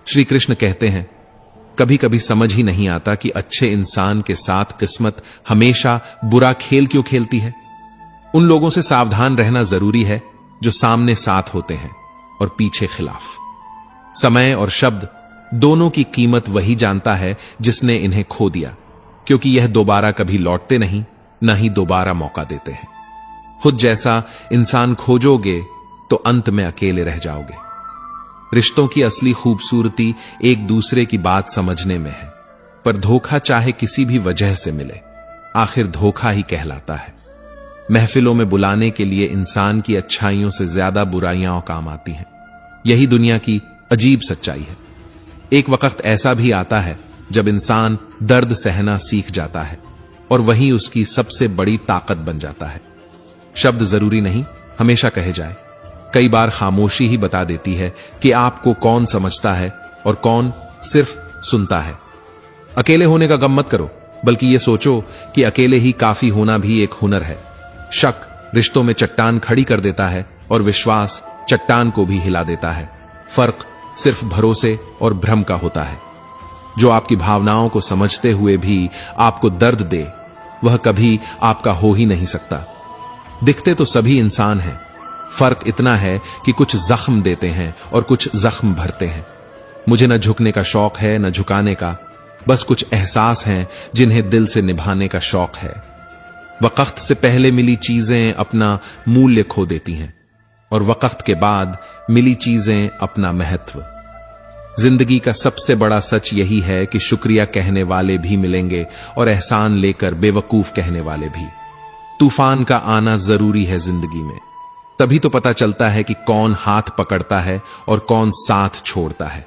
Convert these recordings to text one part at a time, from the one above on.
श्री कृष्ण कहते हैं, कभी कभी समझ ही नहीं आता कि अच्छे इंसान के साथ किस्मत हमेशा बुरा खेल क्यों खेलती है। उन लोगों से सावधान रहना जरूरी है जो सामने साथ होते हैं और पीछे खिलाफ। समय और शब्द दोनों की कीमत वही जानता है जिसने इन्हें खो दिया, क्योंकि यह दोबारा कभी लौटते नहीं, न ही दोबारा मौका देते हैं। खुद जैसा इंसान खोजोगे तो अंत में अकेले रह जाओगे। रिश्तों की असली खूबसूरती एक दूसरे की बात समझने में है, पर धोखा चाहे किसी भी वजह से मिले, आखिर धोखा ही कहलाता है। महफिलों में बुलाने के लिए इंसान की अच्छाइयों से ज्यादा बुराइयां काम आती हैं। यही दुनिया की अजीब सच्चाई है। एक वक्त ऐसा भी आता है जब इंसान दर्द सहना सीख जाता है और वही उसकी सबसे बड़ी ताकत बन जाता है। शब्द जरूरी नहीं हमेशा कहे जाए, कई बार खामोशी ही बता देती है कि आपको कौन समझता है और कौन सिर्फ सुनता है। अकेले होने का गम मत करो, बल्कि यह सोचो कि अकेले ही काफी होना भी एक हुनर है। शक रिश्तों में चट्टान खड़ी कर देता है और विश्वास चट्टान को भी हिला देता है। फर्क सिर्फ भरोसे और भ्रम का होता है। जो आपकी भावनाओं को समझते हुए भी आपको दर्द दे, वह कभी आपका हो ही नहीं सकता। दिखते तो सभी इंसान हैं, फर्क इतना है कि कुछ जख्म देते हैं और कुछ जख्म भरते हैं। मुझे न झुकने का शौक है न झुकाने का, बस कुछ एहसास हैं जिन्हें दिल से निभाने का शौक है। वक्त से पहले मिली चीजें अपना मूल्य खो देती हैं और वक्त के बाद मिली चीजें अपना महत्व। जिंदगी का सबसे बड़ा सच यही है कि शुक्रिया कहने वाले भी मिलेंगे और एहसान लेकर बेवकूफ कहने वाले भी। तूफान का आना जरूरी है जिंदगी में, तभी तो पता चलता है कि कौन हाथ पकड़ता है और कौन साथ छोड़ता है।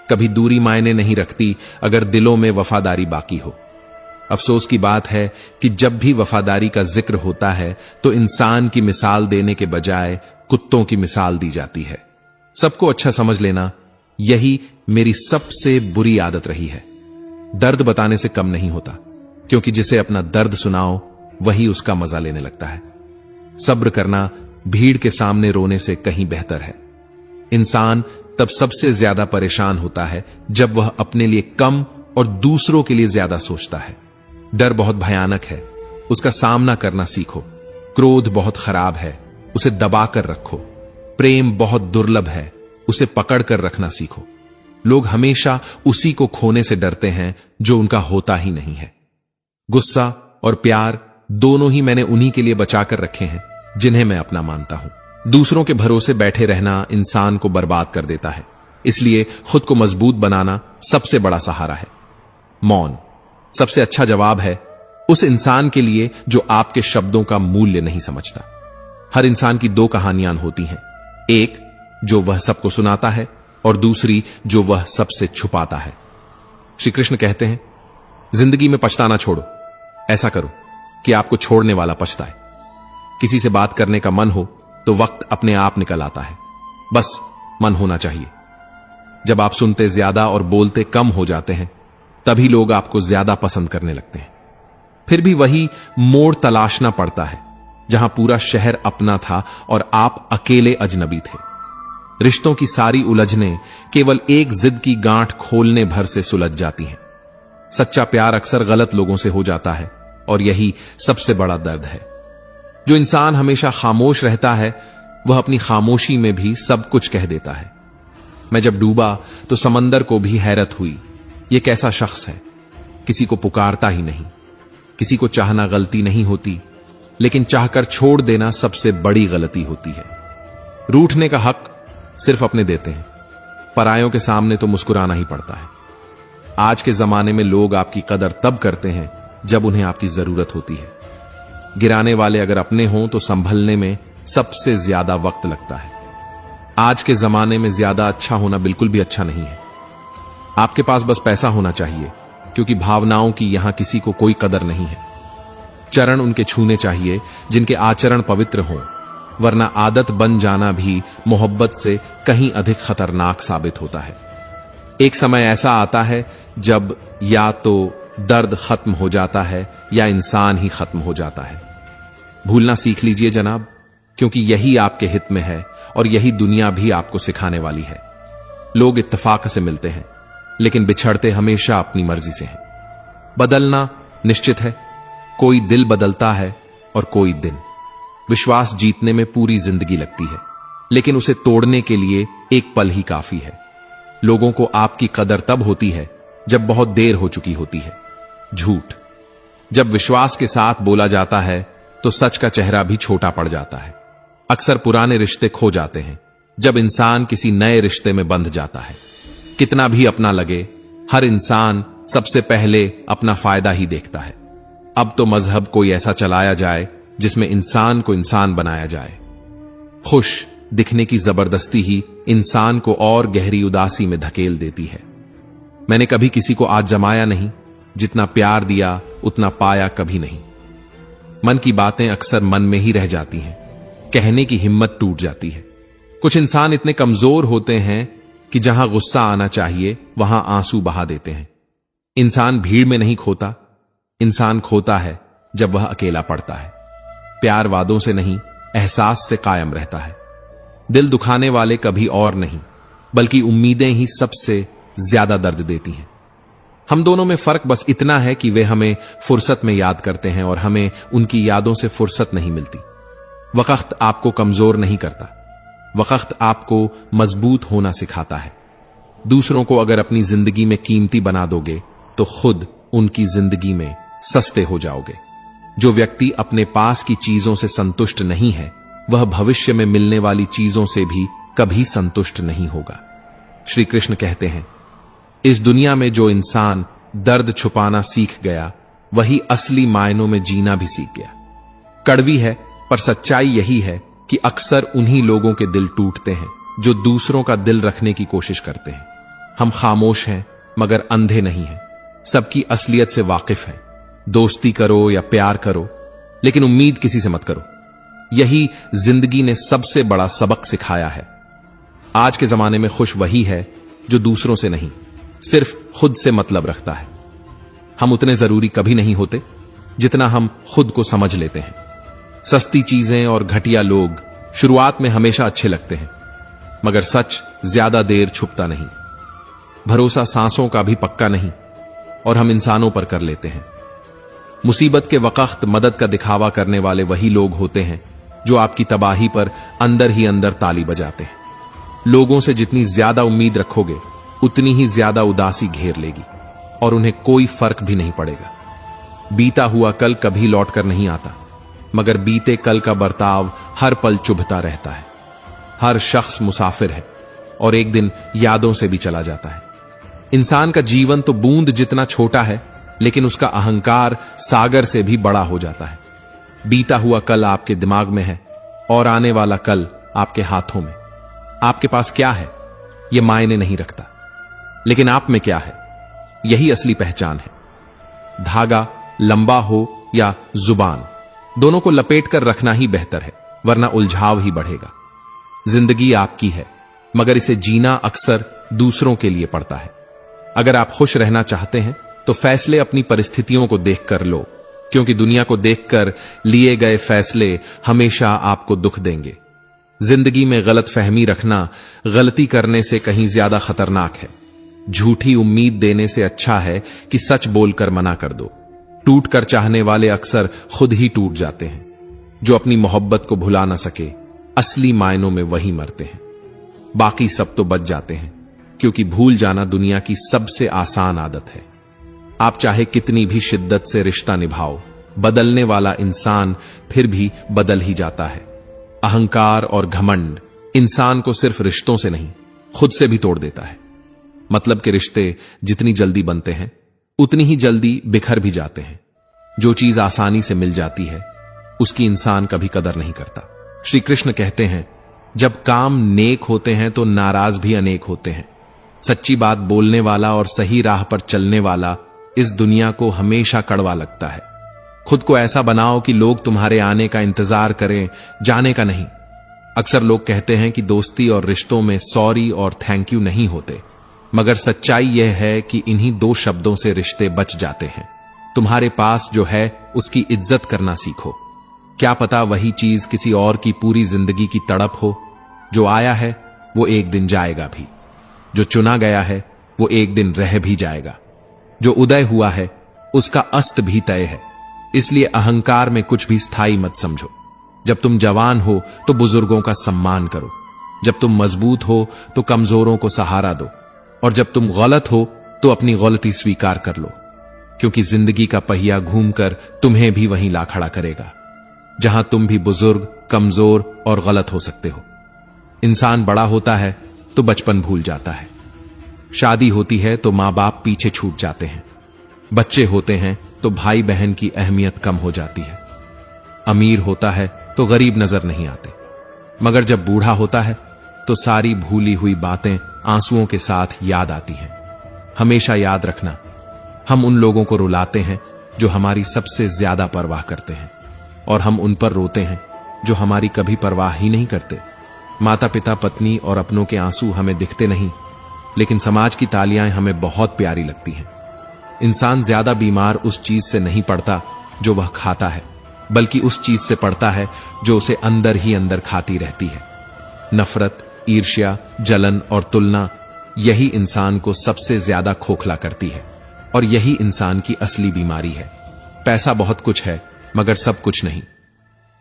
कभी दूरी मायने नहीं रखती अगर दिलों में वफादारी बाकी हो। अफसोस की बात है कि जब भी वफादारी का जिक्र होता है तो इंसान की मिसाल देने के बजाय कुत्तों की मिसाल दी जाती है। सबको अच्छा समझ लेना, यही मेरी सबसे बुरी आदत रही है। दर्द बताने से कम नहीं होता, क्योंकि जिसे अपना दर्द सुनाओ वही उसका मजा लेने लगता है। सब्र करना भीड़ के सामने रोने से कहीं बेहतर है। इंसान तब सबसे ज्यादा परेशान होता है जब वह अपने लिए कम और दूसरों के लिए ज्यादा सोचता है। डर बहुत भयानक है, उसका सामना करना सीखो। क्रोध बहुत खराब है, उसे दबा कर रखो। प्रेम बहुत दुर्लभ है, उसे पकड़ कर रखना सीखो। लोग हमेशा उसी को खोने से डरते हैं जो उनका होता ही नहीं है। गुस्सा और प्यार दोनों ही मैंने उन्हीं के लिए बचा कर रखे हैं जिन्हें मैं अपना मानता हूं। दूसरों के भरोसे बैठे रहना इंसान को बर्बाद कर देता है, इसलिए खुद को मजबूत बनाना सबसे बड़ा सहारा है। मौन सबसे अच्छा जवाब है उस इंसान के लिए जो आपके शब्दों का मूल्य नहीं समझता। हर इंसान की दो कहानियां होती हैं, एक जो वह सबको सुनाता है और दूसरी जो वह सबसे छुपाता है। श्री कृष्ण कहते हैं, जिंदगी में पछताना छोड़ो, ऐसा करो कि आपको छोड़ने वाला पछताए। किसी से बात करने का मन हो तो वक्त अपने आप निकल आता है, बस मन होना चाहिए। जब आप सुनते ज्यादा और बोलते कम हो जाते हैं, तभी लोग आपको ज्यादा पसंद करने लगते हैं। फिर भी वही मोड़ तलाशना पड़ता है जहां पूरा शहर अपना था और आप अकेले अजनबी थे। रिश्तों की सारी उलझनें केवल एक जिद की गांठ खोलने भर से सुलझ जाती हैं। सच्चा प्यार अक्सर गलत लोगों से हो जाता है और यही सबसे बड़ा दर्द है। जो इंसान हमेशा खामोश रहता है वह अपनी खामोशी में भी सब कुछ कह देता है। मैं जब डूबा तो समंदर को भी हैरत हुई, यह कैसा शख्स है, किसी को पुकारता ही नहीं। किसी को चाहना गलती नहीं होती, लेकिन चाहकर छोड़ देना सबसे बड़ी गलती होती है। रूठने का हक सिर्फ अपने देते हैं, परायों के सामने तो मुस्कुराना ही पड़ता है। आज के जमाने में लोग आपकी कदर तब करते हैं जब उन्हें आपकी जरूरत होती है। गिराने वाले अगर अपने हों तो संभलने में सबसे ज्यादा वक्त लगता है। आज के जमाने में ज्यादा अच्छा होना बिल्कुल भी अच्छा नहीं है। आपके पास बस पैसा होना चाहिए, क्योंकि भावनाओं की यहां किसी को कोई कदर नहीं है। चरण उनके छूने चाहिए जिनके आचरण पवित्र हों, वरना आदत बन जाना भी मोहब्बत से कहीं अधिक खतरनाक साबित होता है। एक समय ऐसा आता है जब या तो दर्द खत्म हो जाता है या इंसान ही खत्म हो जाता है। भूलना सीख लीजिए जनाब, क्योंकि यही आपके हित में है और यही दुनिया भी आपको सिखाने वाली है। लोग इत्तेफाक से मिलते हैं, लेकिन बिछड़ते हमेशा अपनी मर्जी से हैं। बदलना निश्चित है, कोई दिल बदलता है और कोई दिन। विश्वास जीतने में पूरी जिंदगी लगती है, लेकिन उसे तोड़ने के लिए एक पल ही काफी है। लोगों को आपकी कदर तब होती है जब बहुत देर हो चुकी होती है। झूठ जब विश्वास के साथ बोला जाता है तो सच का चेहरा भी छोटा पड़ जाता है। अक्सर पुराने रिश्ते खो जाते हैं जब इंसान किसी नए रिश्ते में बंध जाता है। कितना भी अपना लगे, हर इंसान सबसे पहले अपना फायदा ही देखता है। अब तो मजहब कोई ऐसा चलाया जाए जिसमें इंसान को इंसान बनाया जाए। खुश दिखने की जबरदस्ती ही इंसान को और गहरी उदासी में धकेल देती है। मैंने कभी किसी को आजमाया नहीं, जितना प्यार दिया उतना पाया कभी नहीं। मन की बातें अक्सर मन में ही रह जाती हैं, कहने की हिम्मत टूट जाती है। कुछ इंसान इतने कमजोर होते हैं कि जहां गुस्सा आना चाहिए वहां आंसू बहा देते हैं। इंसान भीड़ में नहीं खोता, इंसान खोता है जब वह अकेला पड़ता है। प्यार वादों से नहीं, एहसास से कायम रहता है। दिल दुखाने वाले कभी और नहीं, बल्कि उम्मीदें ही सबसे ज्यादा दर्द देती हैं। हम दोनों में फर्क बस इतना है कि वे हमें फुर्सत में याद करते हैं और हमें उनकी यादों से फुर्सत नहीं मिलती। वक्त आपको कमजोर नहीं करता, वक्त आपको मजबूत होना सिखाता है। दूसरों को अगर अपनी जिंदगी में कीमती बना दोगे तो खुद उनकी जिंदगी में सस्ते हो जाओगे। जो व्यक्ति अपने पास की चीजों से संतुष्ट नहीं है, वह भविष्य में मिलने वाली चीजों से भी कभी संतुष्ट नहीं होगा। श्री कृष्ण कहते हैं, इस दुनिया में जो इंसान दर्द छुपाना सीख गया, वही असली मायनों में जीना भी सीख गया। कड़वी है, पर सच्चाई यही है कि अक्सर उन्हीं लोगों के दिल टूटते हैं जो दूसरों का दिल रखने की कोशिश करते हैं। हम खामोश हैं मगर अंधे नहीं हैं, सबकी असलियत से वाकिफ हैं। दोस्ती करो या प्यार करो, लेकिन उम्मीद किसी से मत करो। यही जिंदगी ने सबसे बड़ा सबक सिखाया है। आज के जमाने में खुश वही है जो दूसरों से नहीं, सिर्फ खुद से मतलब रखता है। हम उतने जरूरी कभी नहीं होते जितना हम खुद को समझ लेते हैं। सस्ती चीजें और घटिया लोग शुरुआत में हमेशा अच्छे लगते हैं, मगर सच ज्यादा देर छुपता नहीं। भरोसा सांसों का भी पक्का नहीं, और हम इंसानों पर कर लेते हैं। मुसीबत के वक्त मदद का दिखावा करने वाले वही लोग होते हैं जो आपकी तबाही पर अंदर ही अंदर ताली बजाते हैं। लोगों से जितनी ज्यादा उम्मीद रखोगे, उतनी ही ज्यादा उदासी घेर लेगी और उन्हें कोई फर्क भी नहीं पड़ेगा। बीता हुआ कल कभी लौट कर नहीं आता, मगर बीते कल का बर्ताव हर पल चुभता रहता है। हर शख्स मुसाफिर है और एक दिन यादों से भी चला जाता है। इंसान का जीवन तो बूंद जितना छोटा है, लेकिन उसका अहंकार सागर से भी बड़ा हो जाता है। बीता हुआ कल आपके दिमाग में है और आने वाला कल आपके हाथों में। आपके पास क्या है यह मायने नहीं रखता, लेकिन आप में क्या है यही असली पहचान है। धागा लंबा हो या जुबान, दोनों को लपेट कर रखना ही बेहतर है, वरना उलझाव ही बढ़ेगा। जिंदगी आपकी है, मगर इसे जीना अक्सर दूसरों के लिए पड़ता है। अगर आप खुश रहना चाहते हैं तो फैसले अपनी परिस्थितियों को देखकर लो, क्योंकि दुनिया को देखकर लिए गए फैसले हमेशा आपको दुख देंगे। जिंदगी में गलत फहमी रखना गलती करने से कहीं ज्यादा खतरनाक है। झूठी उम्मीद देने से अच्छा है कि सच बोलकर मना कर दो। टूट कर चाहने वाले अक्सर खुद ही टूट जाते हैं। जो अपनी मोहब्बत को भुला ना सके, असली मायनों में वही मरते हैं। बाकी सब तो बच जाते हैं, क्योंकि भूल जाना दुनिया की सबसे आसान आदत है। आप चाहे कितनी भी शिद्दत से रिश्ता निभाओ, बदलने वाला इंसान फिर भी बदल ही जाता है। अहंकार और घमंड इंसान को सिर्फ रिश्तों से नहीं, खुद से भी तोड़ देता है। मतलब के रिश्ते जितनी जल्दी बनते हैं, उतनी ही जल्दी बिखर भी जाते हैं। जो चीज आसानी से मिल जाती है, उसकी इंसान कभी कदर नहीं करता। श्री कृष्ण कहते हैं, जब काम नेक होते हैं तो नाराज भी अनेक होते हैं। सच्ची बात बोलने वाला और सही राह पर चलने वाला इस दुनिया को हमेशा कड़वा लगता है। खुद को ऐसा बनाओ कि लोग तुम्हारे आने का इंतजार करें, जाने का नहीं। अक्सर लोग कहते हैं कि दोस्ती और रिश्तों में सॉरी और थैंक यू नहीं होते, मगर सच्चाई यह है कि इन्हीं दो शब्दों से रिश्ते बच जाते हैं। तुम्हारे पास जो है उसकी इज्जत करना सीखो। क्या पता वही चीज किसी और की पूरी जिंदगी की तड़प हो। जो आया है वो एक दिन जाएगा भी। जो चुना गया है वो एक दिन रह भी जाएगा। जो उदय हुआ है उसका अस्त भी तय है। इसलिए अहंकार में कुछ भी स्थायी मत समझो। जब तुम जवान हो तो बुजुर्गों का सम्मान करो, जब तुम मजबूत हो तो कमजोरों को सहारा दो, और जब तुम गलत हो तो अपनी गलती स्वीकार कर लो, क्योंकि जिंदगी का पहिया घूमकर तुम्हें भी वहीं ला खड़ा करेगा जहां तुम भी बुजुर्ग, कमजोर और गलत हो सकते हो। इंसान बड़ा होता है तो बचपन भूल जाता है, शादी होती है तो मां बाप पीछे छूट जाते हैं, बच्चे होते हैं तो भाई बहन की अहमियत कम हो जाती है, अमीर होता है तो गरीब नजर नहीं आते, मगर जब बूढ़ा होता है तो सारी भूली हुई बातें आंसुओं के साथ याद आती हैं। हमेशा याद रखना, हम उन लोगों को रुलाते हैं जो हमारी सबसे ज्यादा परवाह करते हैं, और हम उन पर रोते हैं जो हमारी कभी परवाह ही नहीं करते। माता पिता, पत्नी और अपनों के आंसू हमें दिखते नहीं, लेकिन समाज की तालियां हमें बहुत प्यारी लगती हैं। इंसान ज्यादा बीमार उस चीज से नहीं पड़ता जो वह खाता है, बल्कि उस चीज से पड़ता है जो उसे अंदर ही अंदर खाती रहती है। नफरत, ईर्ष्या, जलन और तुलना, यही इंसान को सबसे ज्यादा खोखला करती है, और यही इंसान की असली बीमारी है। पैसा बहुत कुछ है मगर सब कुछ नहीं।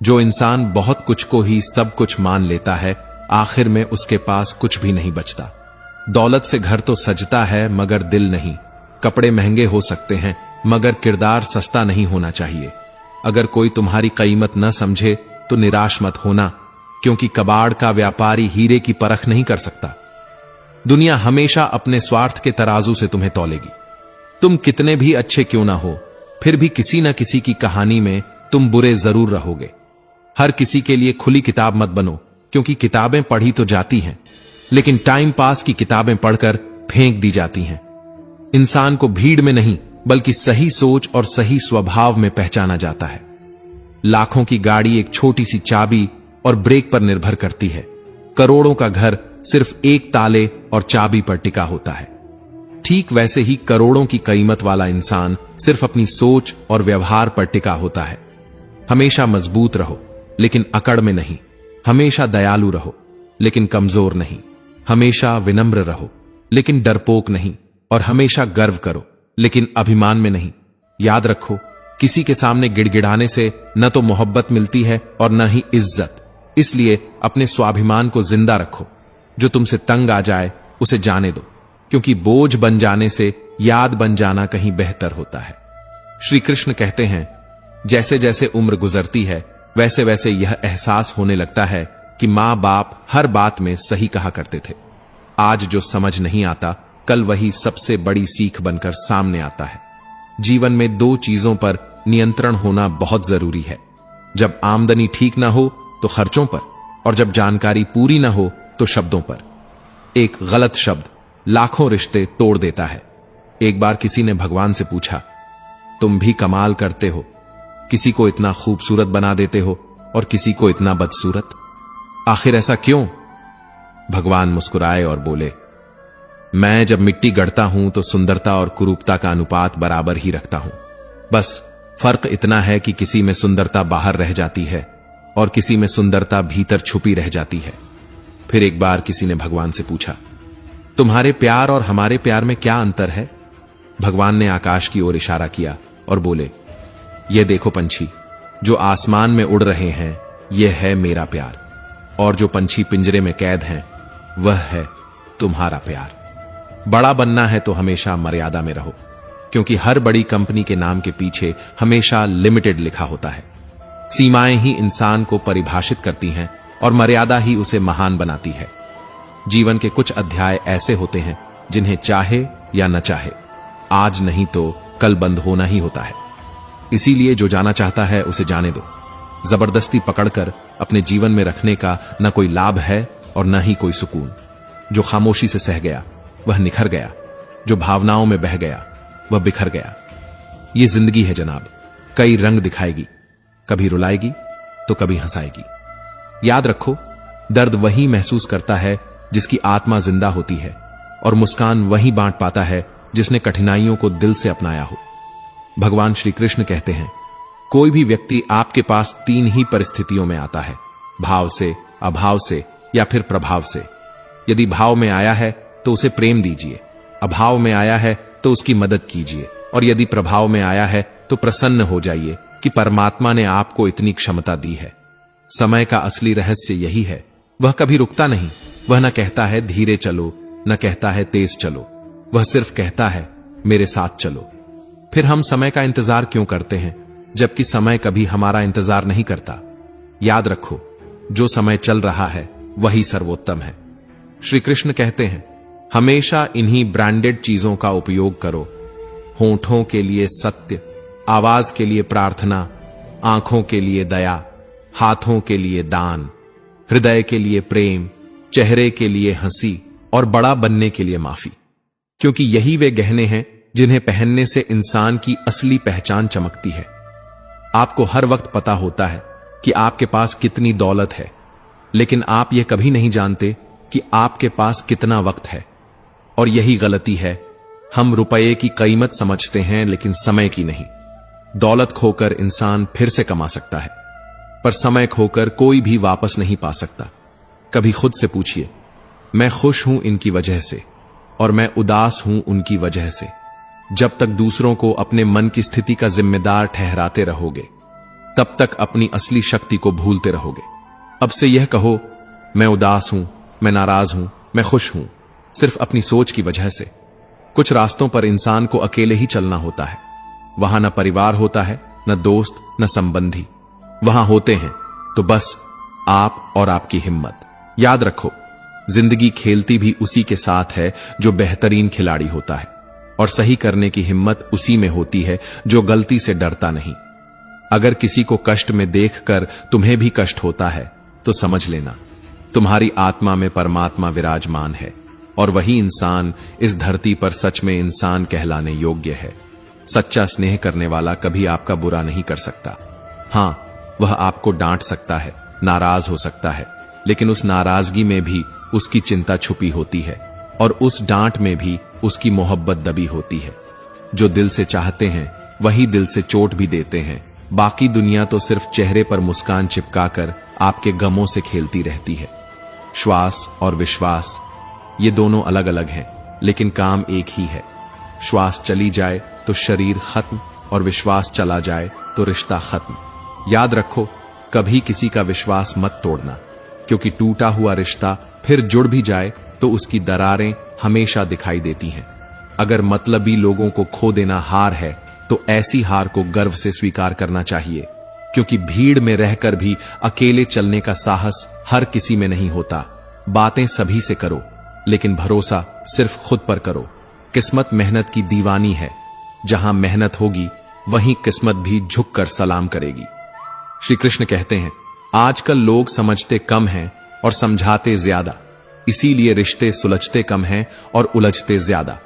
जो इंसान बहुत कुछ को ही सब कुछ मान लेता है, आखिर में उसके पास कुछ भी नहीं बचता। दौलत से घर तो सजता है मगर दिल नहीं। कपड़े महंगे हो सकते हैं मगर किरदार सस्ता नहीं होना चाहिए। अगर कोई तुम्हारी कीमत न समझे तो निराश मत होना, क्योंकि कबाड़ का व्यापारी हीरे की परख नहीं कर सकता। दुनिया हमेशा अपने स्वार्थ के तराजू से तुम्हें तौलेगी। तुम कितने भी अच्छे क्यों ना हो, फिर भी किसी न किसी की कहानी में तुम बुरे जरूर रहोगे। हर किसी के लिए खुली किताब मत बनो, क्योंकि किताबें पढ़ी तो जाती हैं, लेकिन टाइम पास की किताबें पढ़कर फेंक दी जाती हैं। इंसान को भीड़ में नहीं बल्कि सही सोच और सही स्वभाव में पहचाना जाता है। लाखों की गाड़ी एक छोटी सी चाबी और ब्रेक पर निर्भर करती है। करोड़ों का घर सिर्फ एक ताले और चाबी पर टिका होता है। ठीक वैसे ही करोड़ों की कीमत वाला इंसान सिर्फ अपनी सोच और व्यवहार पर टिका होता है। हमेशा मजबूत रहो लेकिन अकड़ में नहीं। हमेशा दयालु रहो लेकिन कमजोर नहीं। हमेशा विनम्र रहो लेकिन डरपोक नहीं, और हमेशा गर्व करो लेकिन अभिमान में नहीं। याद रखो, किसी के सामने गिड़गिड़ाने से न तो मोहब्बत मिलती है और न ही इज्जत। इसलिए अपने स्वाभिमान को जिंदा रखो। जो तुमसे तंग आ जाए उसे जाने दो, क्योंकि बोझ बन जाने से याद बन जाना कहीं बेहतर होता है। श्री कृष्ण कहते हैं, जैसे जैसे उम्र गुजरती है वैसे वैसे यह एहसास होने लगता है कि मां बाप हर बात में सही कहा करते थे। आज जो समझ नहीं आता, कल वही सबसे बड़ी सीख बनकर सामने आता है। जीवन में दो चीजों पर नियंत्रण होना बहुत जरूरी है। जब आमदनी ठीक ना हो तो खर्चों पर, और जब जानकारी पूरी ना हो तो शब्दों पर। एक गलत शब्द लाखों रिश्ते तोड़ देता है। एक बार किसी ने भगवान से पूछा, तुम भी कमाल करते हो, किसी को इतना खूबसूरत बना देते हो और किसी को इतना बदसूरत, आखिर ऐसा क्यों? भगवान मुस्कुराए और बोले, मैं जब मिट्टी गढ़ता हूं तो सुंदरता और कुरूपता का अनुपात बराबर ही रखता हूं। बस फर्क इतना है कि किसी में सुंदरता बाहर रह जाती है और किसी में सुंदरता भीतर छुपी रह जाती है। फिर एक बार किसी ने भगवान से पूछा, तुम्हारे प्यार और हमारे प्यार में क्या अंतर है? भगवान ने आकाश की ओर इशारा किया और बोले, ये देखो पंछी, जो आसमान में उड़ रहे हैं, यह है मेरा प्यार, और जो पंछी पिंजरे में कैद हैं, वह है तुम्हारा प्यार। बड़ा बनना है तो हमेशा मर्यादा में रहो, क्योंकि हर बड़ी कंपनी के नाम के पीछे हमेशा लिमिटेड लिखा होता है। सीमाएं ही इंसान को परिभाषित करती हैं और मर्यादा ही उसे महान बनाती है। जीवन के कुछ अध्याय ऐसे होते हैं जिन्हें चाहे या न चाहे, आज नहीं तो कल बंद होना ही होता है। इसीलिए जो जाना चाहता है उसे जाने दो। जबरदस्ती पकड़कर अपने जीवन में रखने का न कोई लाभ है और न ही कोई सुकून। जो खामोशी से सह गया वह निखर गया, जो भावनाओं में बह गया वह बिखर गया। ये जिंदगी है जनाब, कई रंग दिखाएगी, कभी रुलाएगी तो कभी हंसाएगी। याद रखो, दर्द वही महसूस करता है जिसकी आत्मा जिंदा होती है, और मुस्कान वही बांट पाता है जिसने कठिनाइयों को दिल से अपनाया हो। भगवान श्री कृष्ण कहते हैं, कोई भी व्यक्ति आपके पास 3 ही परिस्थितियों में आता है, भाव से, अभाव से या फिर प्रभाव से। यदि भाव में आया है तो उसे प्रेम दीजिए, अभाव में आया है तो उसकी मदद कीजिए, और यदि प्रभाव में आया है तो प्रसन्न हो जाइए कि परमात्मा ने आपको इतनी क्षमता दी है। समय का असली रहस्य यही है, वह कभी रुकता नहीं। वह न कहता है धीरे चलो, न कहता है तेज चलो, वह सिर्फ कहता है मेरे साथ चलो। फिर हम समय का इंतजार क्यों करते हैं, जबकि समय कभी हमारा इंतजार नहीं करता। याद रखो, जो समय चल रहा है वही सर्वोत्तम है। श्री कृष्ण कहते हैं, हमेशा इन्हीं ब्रांडेड चीजों का उपयोग करो। होठों के लिए सत्य, आवाज के लिए प्रार्थना, आंखों के लिए दया, हाथों के लिए दान, हृदय के लिए प्रेम, चेहरे के लिए हंसी और बड़ा बनने के लिए माफी। क्योंकि यही वे गहने हैं जिन्हें पहनने से इंसान की असली पहचान चमकती है। आपको हर वक्त पता होता है कि आपके पास कितनी दौलत है, लेकिन आप यह कभी नहीं जानते कि आपके पास कितना वक्त है। और यही गलती है, हम रुपये की कीमत समझते हैं लेकिन समय की नहीं। दौलत खोकर इंसान फिर से कमा सकता है, पर समय खोकर कोई भी वापस नहीं पा सकता। कभी खुद से पूछिए, मैं खुश हूं इनकी वजह से और मैं उदास हूं उनकी वजह से। जब तक दूसरों को अपने मन की स्थिति का जिम्मेदार ठहराते रहोगे, तब तक अपनी असली शक्ति को भूलते रहोगे। अब से यह कहो, मैं उदास हूं, मैं नाराज हूं, मैं खुश हूं, सिर्फ अपनी सोच की वजह से। कुछ रास्तों पर इंसान को अकेले ही चलना होता है। वहां न परिवार होता है, न दोस्त, न संबंधी। वहां होते हैं तो बस आप और आपकी हिम्मत। याद रखो, जिंदगी खेलती भी उसी के साथ है जो बेहतरीन खिलाड़ी होता है, और सही करने की हिम्मत उसी में होती है जो गलती से डरता नहीं। अगर किसी को कष्ट में देखकर तुम्हें भी कष्ट होता है तो समझ लेना, तुम्हारी आत्मा में परमात्मा विराजमान है, और वही इंसान इस धरती पर सच में इंसान कहलाने योग्य है। सच्चा स्नेह करने वाला कभी आपका बुरा नहीं कर सकता। हां, वह आपको डांट सकता है, नाराज हो सकता है, लेकिन उस नाराजगी में भी उसकी चिंता छुपी होती है, और उस डांट में भी उसकी मोहब्बत दबी होती है। जो दिल से चाहते हैं वही दिल से चोट भी देते हैं। बाकी दुनिया तो सिर्फ चेहरे पर मुस्कान चिपकाकर आपके गमों से खेलती रहती है। श्वास और विश्वास, ये दोनों अलग अलग हैं, लेकिन काम एक ही है। श्वास चली जाए तो शरीर खत्म, और विश्वास चला जाए तो रिश्ता खत्म। याद रखो, कभी किसी का विश्वास मत तोड़ना, क्योंकि टूटा हुआ रिश्ता फिर जुड़ भी जाए तो उसकी दरारें हमेशा दिखाई देती हैं। अगर मतलबी लोगों को खो देना हार है, तो ऐसी हार को गर्व से स्वीकार करना चाहिए, क्योंकि भीड़ में रहकर भी अकेले चलने का साहस हर किसी में नहीं होता। बातें सभी से करो, लेकिन भरोसा सिर्फ खुद पर करो। किस्मत मेहनत की दीवानी है, जहां मेहनत होगी वहीं किस्मत भी झुककर सलाम करेगी। श्री कृष्ण कहते हैं, आजकल लोग समझते कम हैं और समझाते ज्यादा, इसीलिए रिश्ते सुलझते कम हैं और उलझते ज्यादा।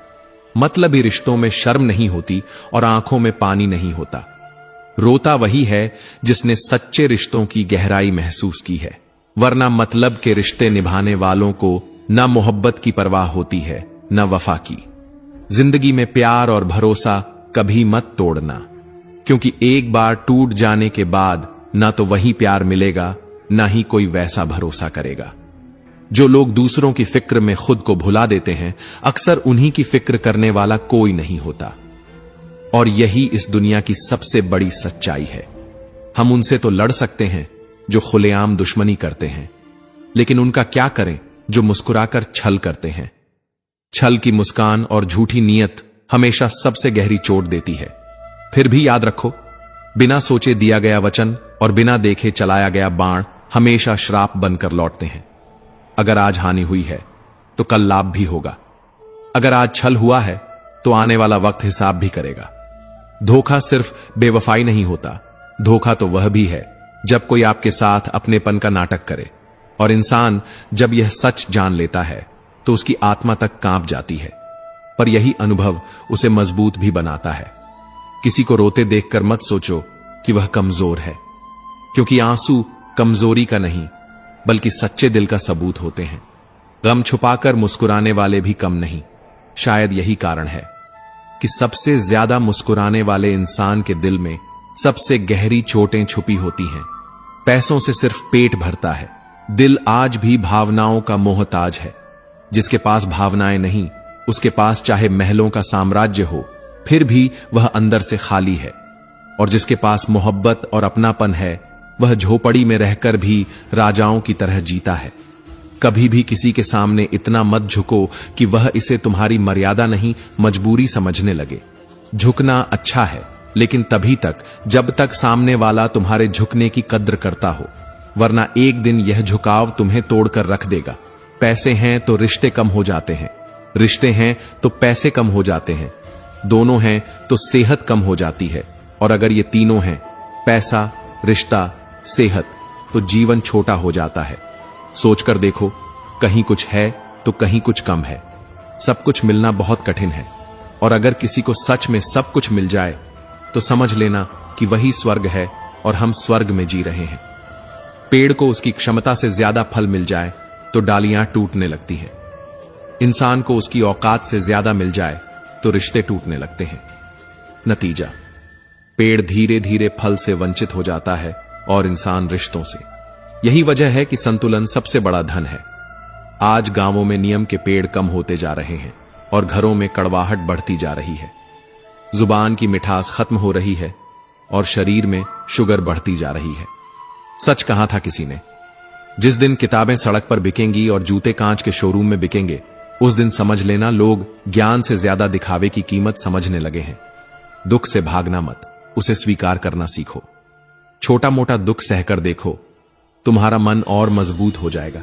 मतलबी रिश्तों में शर्म नहीं होती और आंखों में पानी नहीं होता। रोता वही है जिसने सच्चे रिश्तों की गहराई महसूस की है, वरना मतलब के रिश्ते निभाने वालों को न मोहब्बत की परवाह होती है, न वफा की। जिंदगी में प्यार और भरोसा कभी मत तोड़ना, क्योंकि एक बार टूट जाने के बाद ना तो वही प्यार मिलेगा, ना ही कोई वैसा भरोसा करेगा। जो लोग दूसरों की फिक्र में खुद को भुला देते हैं, अक्सर उन्हीं की फिक्र करने वाला कोई नहीं होता। और यही इस दुनिया की सबसे बड़ी सच्चाई है। हम उनसे तो लड़ सकते हैं जो खुलेआम दुश्मनी करते हैं, लेकिन उनका क्या करें जो मुस्कुराकर छल करते हैं। छल की मुस्कान और झूठी नीयत हमेशा सबसे गहरी चोट देती है। फिर भी याद रखो, बिना सोचे दिया गया वचन और बिना देखे चलाया गया बाण हमेशा श्राप बनकर लौटते हैं। अगर आज हानि हुई है तो कल लाभ भी होगा। अगर आज छल हुआ है तो आने वाला वक्त हिसाब भी करेगा। धोखा सिर्फ बेवफाई नहीं होता, धोखा तो वह भी है जब कोई आपके साथ अपनेपन का नाटक करे, और इंसान जब यह सच जान लेता है तो उसकी आत्मा तक कांप जाती है। पर यही अनुभव उसे मजबूत भी बनाता है। किसी को रोते देखकर मत सोचो कि वह कमजोर है, क्योंकि आंसू कमजोरी का नहीं बल्कि सच्चे दिल का सबूत होते हैं। गम छुपाकर मुस्कुराने वाले भी कम नहीं। शायद यही कारण है कि सबसे ज्यादा मुस्कुराने वाले इंसान के दिल में सबसे गहरी चोटें छुपी होती हैं। पैसों से सिर्फ पेट भरता है, दिल आज भी भावनाओं का मोहताज है। जिसके पास भावनाएं नहीं, उसके पास चाहे महलों का साम्राज्य हो, फिर भी वह अंदर से खाली है। और जिसके पास मोहब्बत और अपनापन है, वह झोपड़ी में रहकर भी राजाओं की तरह जीता है। कभी भी किसी के सामने इतना मत झुको कि वह इसे तुम्हारी मर्यादा नहीं, मजबूरी समझने लगे। झुकना अच्छा है, लेकिन तभी तक जब तक सामने वाला तुम्हारे झुकने की कद्र करता हो, वरना एक दिन यह झुकाव तुम्हें तोड़कर रख देगा। पैसे हैं तो रिश्ते कम हो जाते हैं, रिश्ते हैं तो पैसे कम हो जाते हैं, दोनों हैं तो सेहत कम हो जाती है, और अगर ये तीनों हैं, पैसा, रिश्ता, सेहत, तो जीवन छोटा हो जाता है। सोचकर देखो, कहीं कुछ है तो कहीं कुछ कम है। सब कुछ मिलना बहुत कठिन है, और अगर किसी को सच में सब कुछ मिल जाए तो समझ लेना कि वही स्वर्ग है और हम स्वर्ग में जी रहे हैं। पेड़ को उसकी क्षमता से ज्यादा फल मिल जाए तो डालियां टूटने लगती हैं। इंसान को उसकी औकात से ज्यादा मिल जाए तो रिश्ते टूटने लगते हैं। नतीजा, पेड़ धीरे धीरे फल से वंचित हो जाता है और इंसान रिश्तों से। यही वजह है कि संतुलन सबसे बड़ा धन है। आज गांवों में नियम के पेड़ कम होते जा रहे हैं और घरों में कड़वाहट बढ़ती जा रही है। जुबान की मिठास खत्म हो रही है और शरीर में शुगर बढ़ती जा रही है। सच कहा था किसी ने, जिस दिन किताबें सड़क पर बिकेंगी और जूते कांच के शोरूम में बिकेंगे, उस दिन समझ लेना लोग ज्ञान से ज्यादा दिखावे की कीमत समझने लगे हैं। दुख से भागना मत, उसे स्वीकार करना सीखो। छोटा मोटा दुख सहकर देखो, तुम्हारा मन और मजबूत हो जाएगा।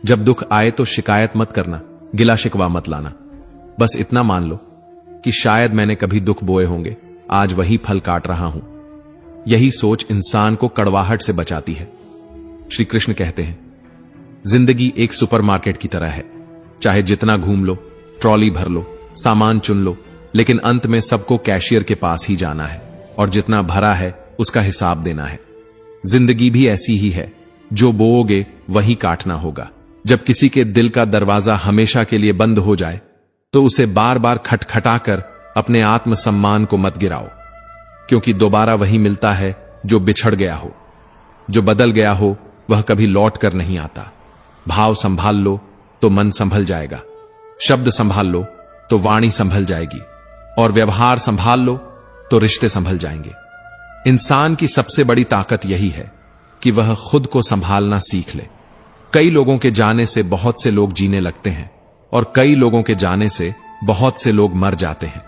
जब दुख आए तो शिकायत मत करना, गिला शिकवा मत लाना। बस इतना मान लो कि शायद मैंने कभी दुख बोए होंगे, आज वही फल काट रहा हूं। यही सोच इंसान को कड़वाहट से बचाती है। श्री कृष्ण कहते हैं, जिंदगी एक सुपरमार्केट की तरह है। चाहे जितना घूम लो, ट्रॉली भर लो, सामान चुन लो, लेकिन अंत में सबको कैशियर के पास ही जाना है और जितना भरा है उसका हिसाब देना है। जिंदगी भी ऐसी ही है, जो बोओगे वही काटना होगा। जब किसी के दिल का दरवाजा हमेशा के लिए बंद हो जाए तो उसे बार बार खटखटाकर अपने आत्मसम्मान को मत गिराओ, क्योंकि दोबारा वही मिलता है जो बिछड़ गया हो। जो बदल गया हो वह कभी लौट कर नहीं आता। भाव संभाल लो तो मन संभल जाएगा, शब्द संभाल लो तो वाणी संभल जाएगी, और व्यवहार संभाल लो तो रिश्ते संभल जाएंगे। इंसान की सबसे बड़ी ताकत यही है कि वह खुद को संभालना सीख ले। कई लोगों के जाने से बहुत से लोग जीने लगते हैं और कई लोगों के जाने से बहुत से लोग मर जाते हैं।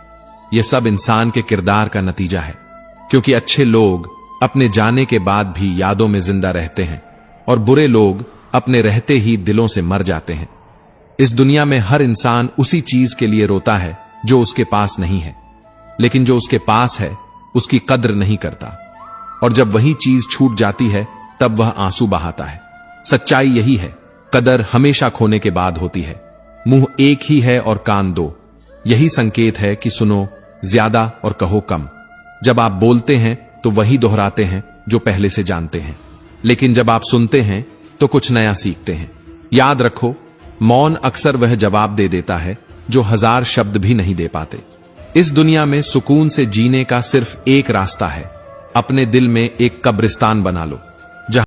यह सब इंसान के किरदार का नतीजा है, क्योंकि अच्छे लोग अपने जाने के बाद भी यादों में जिंदा रहते हैं और बुरे लोग अपने रहते ही दिलों से मर जाते हैं। इस दुनिया में हर इंसान उसी चीज के लिए रोता है जो उसके पास नहीं है, लेकिन जो उसके पास है उसकी कद्र नहीं करता, और जब वही चीज छूट जाती है तब वह आंसू बहाता है। सच्चाई यही है, कदर हमेशा खोने के बाद होती है। मुंह एक ही है और कान दो, यही संकेत है कि सुनो ज्यादा और कहो कम। जब आप बोलते हैं तो वही दोहराते हैं जो पहले से जानते हैं, लेकिन जब आप सुनते हैं तो कुछ नया सीखते हैं। याद रखो, मौन अक्सर वह जवाब दे देता है जो 1000 शब्द भी नहीं दे पाते। इस दुनिया में सुकून से जीने का सिर्फ एक रास्ता है, अपने दिल में एक कब्रिस्तान बना लो।